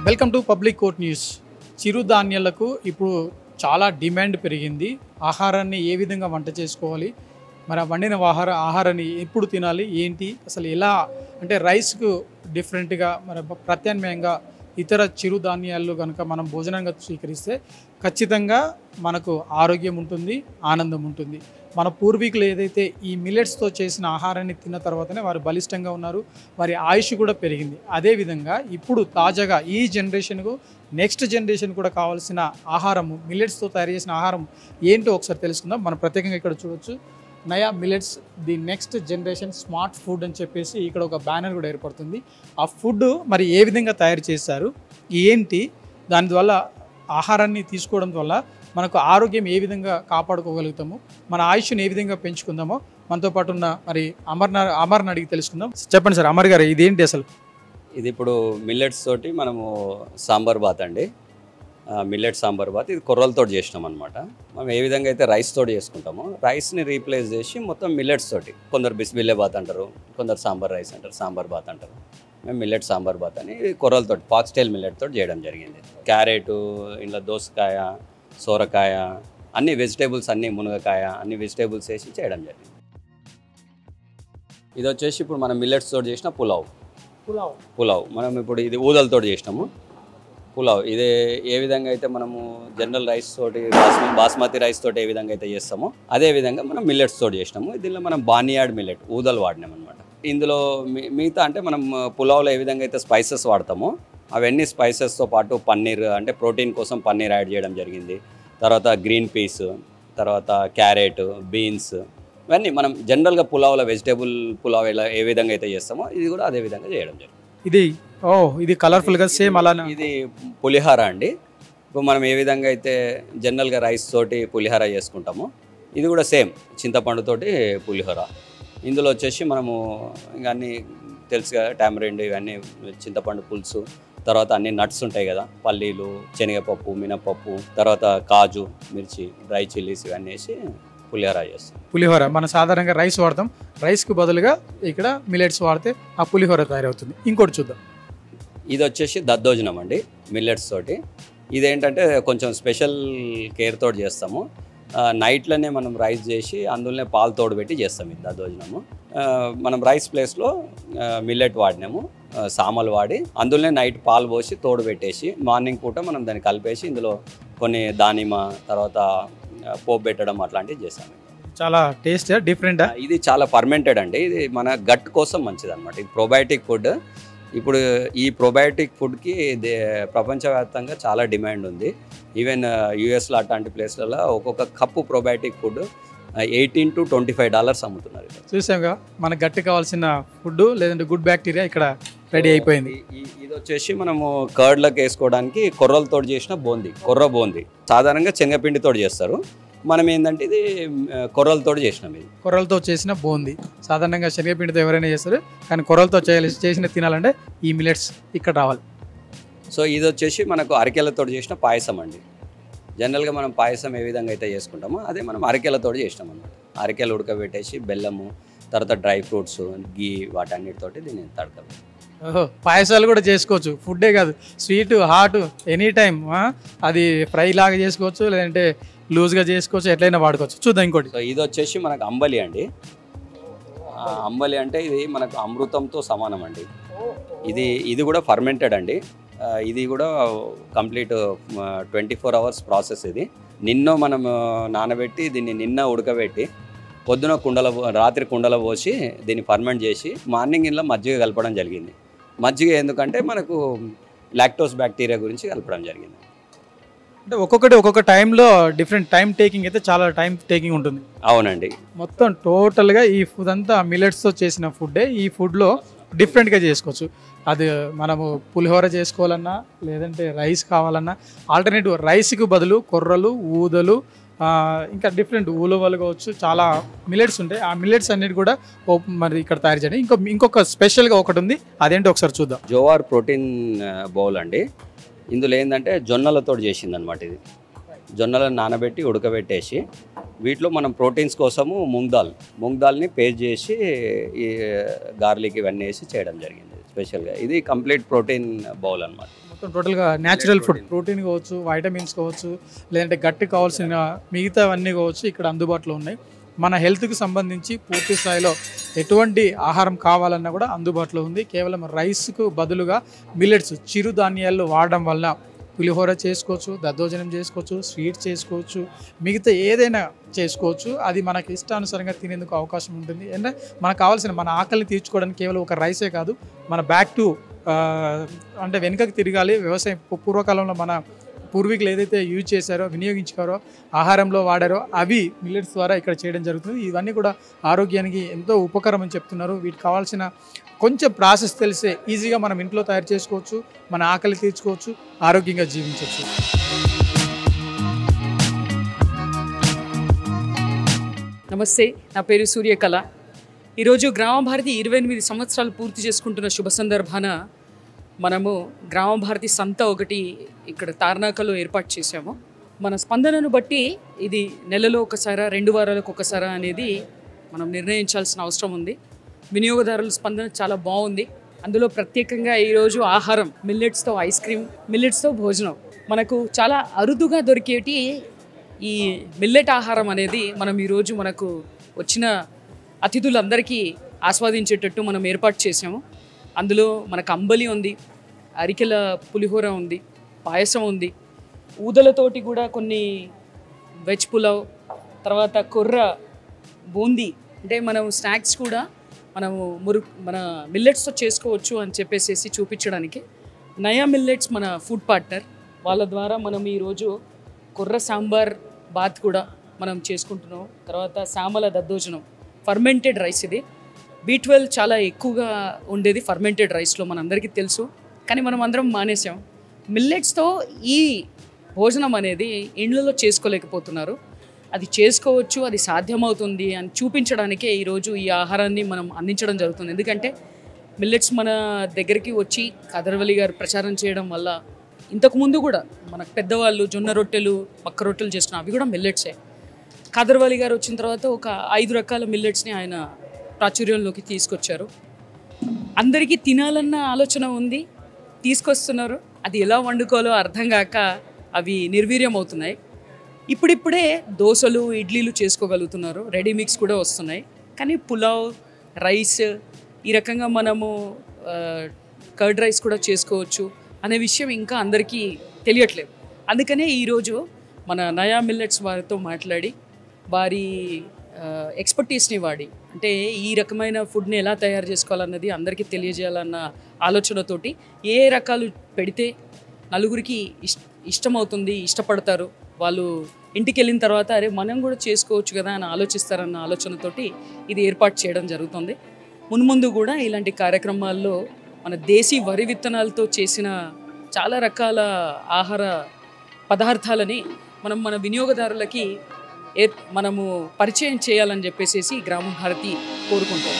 Welcome to public court news. చిరుధాన్యాలకు ఇప్పుడు చాలా డిమాండ్ పెరిగింది. ఆహారాన్ని ఏ విధంగా వంట చేసుకోవాలి, మరి వండిన ఆహారాన్ని ఎప్పుడు తినాలి, ఏంటి అసలు ఎలా అంటే రైస్కు డిఫరెంట్గా మరి ప్రత్యామ్నాయంగా ఇతర చిరుధాన్యాలు కనుక మనం భోజనంగా స్వీకరిస్తే ఖచ్చితంగా మనకు ఆరోగ్యం ఉంటుంది, ఆనందం ఉంటుంది. మన పూర్వీకులు ఏదైతే ఈ మిల్లెట్స్తో చేసిన ఆహారాన్ని తిన్న తర్వాతనే వారు బలిష్టంగా ఉన్నారు, వారి ఆయుష్ కూడా పెరిగింది. అదేవిధంగా ఇప్పుడు తాజాగా ఈ జనరేషన్కు నెక్స్ట్ జనరేషన్ కూడా కావాల్సిన ఆహారము మిల్లెట్స్తో తయారు చేసిన ఆహారం ఏంటో ఒకసారి తెలుసుకుందాం. మనం ప్రత్యేకంగా ఇక్కడ చూడవచ్చు, నయా millets the next generation smart food అని చెప్పేసి ఇక్కడ ఒక బ్యానర్ కూడా ఏర్పడుతుంది. ఆ ఫుడ్ మరి ఏ విధంగా తయారు చేశారు, ఏంటి, దానివల్ల ఆహారాన్ని తీసుకోవడం వల్ల మనకు ఆరోగ్యం ఏ విధంగా కాపాడుకోగలుగుతాము, మన ఆయుష్ని ఏ విధంగా పెంచుకుందామో మనతో పాటు ఉన్న మరి అమర్ని అడిగి తెలుసుకుందాం. చెప్పండి సార్, అమర్ గారు, ఇదేంటి అసలు? ఇది ఇప్పుడు మిల్లెట్స్ తోటి మనము సాంబార్ బాత్ అండి. మిల్లెట్ సాంబార్ బాత్ ఇది కొర్రలతో చేసినాం అనమాట. మనం ఏ విధంగా అయితే రైస్ తోటి చేసుకుంటామో రైస్ని రీప్లేస్ చేసి మొత్తం మిల్లెట్స్ తోటి, కొందరు బిస్బిల్లే బాత్ అంటారు, కొందరు సాంబార్ రైస్ అంటారు, సాంబార్ బాత్ అంటారు. మేము మిల్లెట్ సాంబార్ బాత్ అని కొర్రలతోటి ఫాక్స్టైల్ మిల్లెట్ తోటి చేయడం జరిగింది. క్యారెట్, ఇంట్లో దోసకాయ, సోరకాయ, అన్ని వెజిటేబుల్స్, అన్ని మునగకాయ, అన్ని వెజిటేబుల్స్ వేసి చేయడం జరిగింది. ఇది వచ్చేసి ఇప్పుడు మనం మిల్లెట్స్ తోటి చేసిన పులావ్. మనం ఇప్పుడు ఇది ఊదలతో చేసినాము పులావ్. ఇదే ఏ విధంగా అయితే మనము జనరల్ రైస్ తోటి బాస్మతి రైస్ తోటి ఏ విధంగా అయితే చేస్తామో అదే విధంగా మనం మిల్లెట్స్ తోటి చేసినాము. దీనిలో మనం బానియాడ్ మిల్లెట్ ఊదలు వాడినాం అనమాట. ఇందులో మిగతా అంటే మనం పులావ్లో ఏ విధంగా అయితే స్పైసెస్ వాడతామో అవన్నీ స్పైసెస్తో పాటు పన్నీర్, అంటే ప్రోటీన్ కోసం పన్నీర్ యాడ్ చేయడం జరిగింది. తర్వాత గ్రీన్ పీస్, తర్వాత క్యారెట్, బీన్స్, ఇవన్నీ మనం జనరల్గా పులావ్లో వెజిటేబుల్ పులావ్ ఎలా ఏ విధంగా అయితే చేస్తామో ఇది కూడా అదే విధంగా చేయడం జరిగింది. ఇది కలర్ఫుల్గా సేమ్ అలానే. ఇది పులిహోర అండి. ఇప్పుడు మనం ఏ విధంగా అయితే జనరల్గా రైస్ తోటి పులిహోర చేసుకుంటామో ఇది కూడా సేమ్ చింతపండుతోటి పులిహోర. ఇందులో వచ్చేసి మనము ఇంకా అన్నీ తెలుసుగా, టామరిండ్, ఇవన్నీ చింతపండు పులుసు, తర్వాత అన్ని నట్స్ ఉంటాయి కదా, పల్లీలు, శనగపప్పు, మినపప్పు, తర్వాత కాజు, మిర్చి, డ్రై చిల్లీస్, ఇవన్నీ వేసి పులిహోర చేస్తాం. పులిహోర మనం సాధారణంగా రైస్ వాడతాం, రైస్కు బదులుగా ఇక్కడ మిల్లెట్స్ వాడితే ఆ పులిహోర తయారవుతుంది. ఇంకోటి చూద్దాం. ఇది వచ్చేసి దద్దోజనం అండి మిల్లెట్స్ తోటి. ఇదేంటంటే కొంచెం స్పెషల్ కేర్ తోటి చేస్తాము. నైట్లోనే మనం రైస్ చేసి అందులోనే పాలు తోడు పెట్టి చేస్తాం ఇది దద్దోజనము. మనం రైస్ ప్లేస్లో మిల్లెట్ వాడినాము, సామలు వాడి అందులోనే నైట్ పాలు పోసి తోడు పెట్టేసి మార్నింగ్ పూట మనం దాన్ని కలిపేసి ఇందులో కొన్ని దానిమ్మ, తర్వాత పోపు పెట్టడం అట్లాంటివి చేసాము. చాలా టేస్ట్ డిఫరెంట్. ఇది చాలా ఫర్మెంటెడ్ అండి. ఇది మన గట్ కోసం మంచిది అనమాట. ఇది ప్రోబయాటిక్ ఫుడ్. ఇప్పుడు ఈ ప్రోబయాటిక్ ఫుడ్కి ప్రపంచవ్యాప్తంగా చాలా డిమాండ్ ఉంది. ఈవెన్ యూఎస్లో అట్లాంటి ప్లేస్లలో ఒక్కొక్క కప్పు ప్రోబయాటిక్ ఫుడ్ $18 to $25 అమ్ముతున్నారు. చూసాంగా, మన గట్టి కావాల్సిన ఫుడ్ లేదంటే గుడ్ బ్యాక్టీరియా ఇక్కడ రెడీ అయిపోయింది. ఇది వచ్చేసి మనము కర్డ్లకు వేసుకోవడానికి కొర్రలతో చేసిన కొర్ర బూందీ. సాధారణంగా శనగపిండితో చేస్తారు, మనం ఏంటంటే ఇది కొర్రలతో చేసినాం. ఇది కొర్రలతో చేసిన బూందీ. సాధారణంగా శనగపిండితో ఎవరైనా చేస్తారు, కానీ కొర్రలతో చేసిన తినాలంటే ఈ మిల్లెట్స్ ఇక్కడ రావాలి. సో ఇది వచ్చేసి మనకు అరికెలతో చేసిన పాయసం అండి. జనరల్గా మనం పాయసం ఏ విధంగా అయితే చేసుకుంటామో అదే మనం అరికెలతో చేసినాం అన్నమాట. అరికెలు ఉడకబెట్టేసి బెల్లము, తర్వాత డ్రై ఫ్రూట్స్, గీ, వాటన్నిటితోటి దీన్ని తడకబెట్టి పాయసాలు కూడా చేసుకోవచ్చు. ఫుడ్డే కాదు, స్వీట్, హాట్, ఎనీ టైం. అది ఫ్రై లాగా చేసుకోవచ్చు, లేదంటే లూజ్గా చేసుకోవచ్చు, ఎట్లయినా వాడుకోవచ్చు. చూద్దాం ఇంకోటి. సో ఇది వచ్చేసి మనకు అంబలి అండి. అంబలి అంటే ఇది మనకు అమృతంతో సమానం అండి. ఇది కూడా ఫర్మెంటెడ్ అండి. ఇది కూడా కంప్లీట్ 24 hours ప్రాసెస్. ఇది మనం నానబెట్టి దీన్ని ఉడకబెట్టి పొద్దున రాత్రి కుండలో పోసి దీన్ని ఫర్మెంట్ చేసి మార్నింగ్ ఇంట్లో మజ్జిగ కలపడం జరిగింది. మజ్జిగ ఎందుకంటే మనకు లాక్టోస్ బ్యాక్టీరియా గురించి కలపడం జరిగింది. అంటే ఒక్కొక్క టైంలో డిఫరెంట్ టైం టేకింగ్ అయితే చాలా టైం టేకింగ్ ఉంటుంది. అవునండి. మొత్తం టోటల్గా ఈ ఫుడ్ అంతా మిల్లెట్స్తో చేసిన ఫుడ్డే. ఈ ఫుడ్లో డిఫరెంట్గా చేసుకోవచ్చు. అది మనము పులిహోర చేసుకోవాలన్నా, లేదంటే రైస్ కావాలన్నా, ఆల్టర్నేటివ్ రైస్కి బదులు కొర్రలు, ఊదలు, ఇంకా డిఫరెంట్ ఉలవలు కావచ్చు, చాలా మిల్లెట్స్ ఉంటాయి. ఆ మిల్లెట్స్ అన్నిటి కూడా మరి ఇక్కడ తయారు చేయండి. ఇంకొక స్పెషల్గా ఒకటి ఉంది, అదేంటో ఒకసారి చూద్దాం. జోవార్ ప్రోటీన్ బౌల్ అండి. ఇందులో ఏంటంటే జొన్నలతో చేసిందనమాట. ఇది జొన్నలను నానబెట్టి ఉడకబెట్టేసి వీటిలో మనం ప్రోటీన్స్ కోసము మూంగ్ దాల్ని పేస్ట్ చేసి ఈ గార్లిక్ ఇవన్నీ వేసి చేయడం జరిగింది స్పెషల్గా. ఇది కంప్లీట్ ప్రోటీన్ బౌల్ అనమాట. మొత్తం టోటల్గా న్యాచురల్ ఫుడ్, ప్రోటీన్ కావచ్చు, వైటమిన్స్ కావచ్చు, లేదంటే గట్టి కావాల్సిన మిగతావన్నీ కావచ్చు ఇక్కడ అందుబాటులో ఉన్నాయి. మన హెల్త్కి సంబంధించి పూర్తి స్థాయిలో ఎటువంటి ఆహారం కావాలన్నా కూడా అందుబాటులో ఉంది. కేవలం రైస్కు బదులుగా మిల్లెట్స్, చిరుధాన్యాలు వాడడం వల్ల పులిహోర చేసుకోవచ్చు, దద్దోజనం చేసుకోవచ్చు, స్వీట్ చేసుకోవచ్చు, మిగతా ఏదైనా చేసుకోవచ్చు. అది మనకి ఇష్టానుసారంగా తినేందుకు అవకాశం ఉంటుంది. అంటే మనకు కావాల్సిన మన ఆకలిని తీర్చుకోవడానికి కేవలం ఒక రైసే కాదు, మన బ్యాక్ టు అంటే వెనుకకి తిరగాలి. వ్యవసాయం పూర్వకాలంలో మన పూర్వీకులు ఏదైతే యూజ్ చేశారో, వినియోగించారో, ఆహారంలో వాడారో అవి మిల్లెట్స్ ద్వారా ఇక్కడ చేయడం జరుగుతుంది. ఇవన్నీ కూడా ఆరోగ్యానికి ఎంతో ఉపకరం అని చెప్తున్నారు. వీటికి కావాల్సిన కొంచెం ప్రాసెస్ తెలిసే ఈజీగా మనం ఇంట్లో తయారు చేసుకోవచ్చు, మన ఆకలి తీర్చుకోవచ్చు, ఆరోగ్యంగా జీవించవచ్చు. నమస్తే, నా పేరు సూర్యకళ. ఈరోజు గ్రామ భారతి 28 సంవత్సరాలు పూర్తి చేసుకుంటున్న శుభ సందర్భాన మనము గ్రామ భారతి సంత ఒకటి ఇక్కడ తార్నాకలో ఏర్పాటు చేశాము. మన స్పందనను బట్టి ఇది నెలలో ఒకసారి, 2 వారాలకు ఒకసారి అనేది మనం నిర్ణయించాల్సిన అవసరం ఉంది. వినియోగదారుల స్పందన చాలా బాగుంది. అందులో ప్రత్యేకంగా ఈరోజు ఆహారం, మిల్లెట్స్తో ఐస్ క్రీమ్, మిల్లెట్స్తో భోజనం, మనకు చాలా అరుదుగా దొరికేటి ఈ మిల్లెట్ ఆహారం అనేది మనం ఈరోజు మనకు వచ్చిన అతిథులందరికీ ఆస్వాదించేటట్టు మనం ఏర్పాటు చేసాము. అందులో మనకు అంబలి ఉంది, అరికెల పులిహోర ఉంది, పాయసం ఉంది, ఊదలతోటి కూడా కొన్ని వెజ్ పులావ్, తర్వాత కొర్ర, బూందీ, అంటే మనం స్నాక్స్ కూడా మనము మన మిల్లెట్స్తో చేసుకోవచ్చు అని చెప్పేసి చూపించడానికి నయా మిల్లెట్స్ మన ఫుడ్ పార్ట్నర్, వాళ్ళ ద్వారా మనం ఈరోజు కొర్ర సాంబార్ బాత్ కూడా మనం చేసుకుంటున్నాం. తర్వాత సామల దద్దోజనం, ఫర్మెంటెడ్ రైస్. ఇది B12 చాలా ఎక్కువగా ఉండేది ఫర్మెంటెడ్ రైస్లో, మనందరికీ తెలుసు. కానీ మనం అందరం మానేసాం. మిల్లెట్స్తో ఈ భోజనం అనేది ఇండ్లలో చేసుకోలేకపోతున్నారు. అది చేసుకోవచ్చు, అది సాధ్యమవుతుంది అని చూపించడానికే ఈరోజు ఈ ఆహారాన్ని మనం అందించడం జరుగుతుంది. ఎందుకంటే మిల్లెట్స్ మన దగ్గరికి వచ్చి కాదర్వల్లి గారు ప్రచారం చేయడం వల్ల ఇంతకుముందు కూడా మన పెద్దవాళ్ళు జొన్న రొట్టెలు, మక్క రొట్టెలు చేస్తున్న అవి కూడా మిల్లెట్సే. కాదర్వల్లి గారు వచ్చిన తర్వాత ఒక 5 రకాల మిల్లెట్స్ని ఆయన ప్రాచుర్యంలోకి తీసుకొచ్చారు. అందరికీ తినాలన్న ఆలోచన ఉంది, తీసుకొస్తున్నారు. అది ఎలా వండుకోవాలో అర్థం కాక అవి నిర్వీర్యం అవుతున్నాయి. ఇప్పుడిప్పుడే దోశలు, ఇడ్లీలు చేసుకోగలుగుతున్నారు, రెడీ మిక్స్ కూడా వస్తున్నాయి. కానీ పులావ్, రైస్, ఈ రకంగా మనము కర్డ్ రైస్ కూడా చేసుకోవచ్చు అనే విషయం ఇంకా అందరికీ తెలియట్లేదు. అందుకనే ఈరోజు మన నయా మిల్లెట్స్ వారితో మాట్లాడి వారి ఎక్స్పర్టీస్ని వాడి, అంటే ఈ రకమైన ఫుడ్ని ఎలా తయారు చేసుకోవాలన్నది అందరికీ తెలియజేయాలన్న ఆలోచనతోటి ఏ రకాలు పెడితే నలుగురికి ఇష్టమవుతుంది, ఇష్టపడతారు, వాళ్ళు ఇంటికి వెళ్ళిన తర్వాత అరే మనం కూడా చేసుకోవచ్చు కదా అని ఆలోచిస్తారన్న ఆలోచనతోటి ఇది ఏర్పాటు చేయడం జరుగుతుంది. మున్ముందు కూడా ఇలాంటి కార్యక్రమాల్లో మన దేశీ వరి విత్తనాలతో చేసిన చాలా రకాల ఆహార పదార్థాలని మన వినియోగదారులకి మనము పరిచయం చేయాలని చెప్పేసి గ్రామ భారతి కోరుకుంటాం.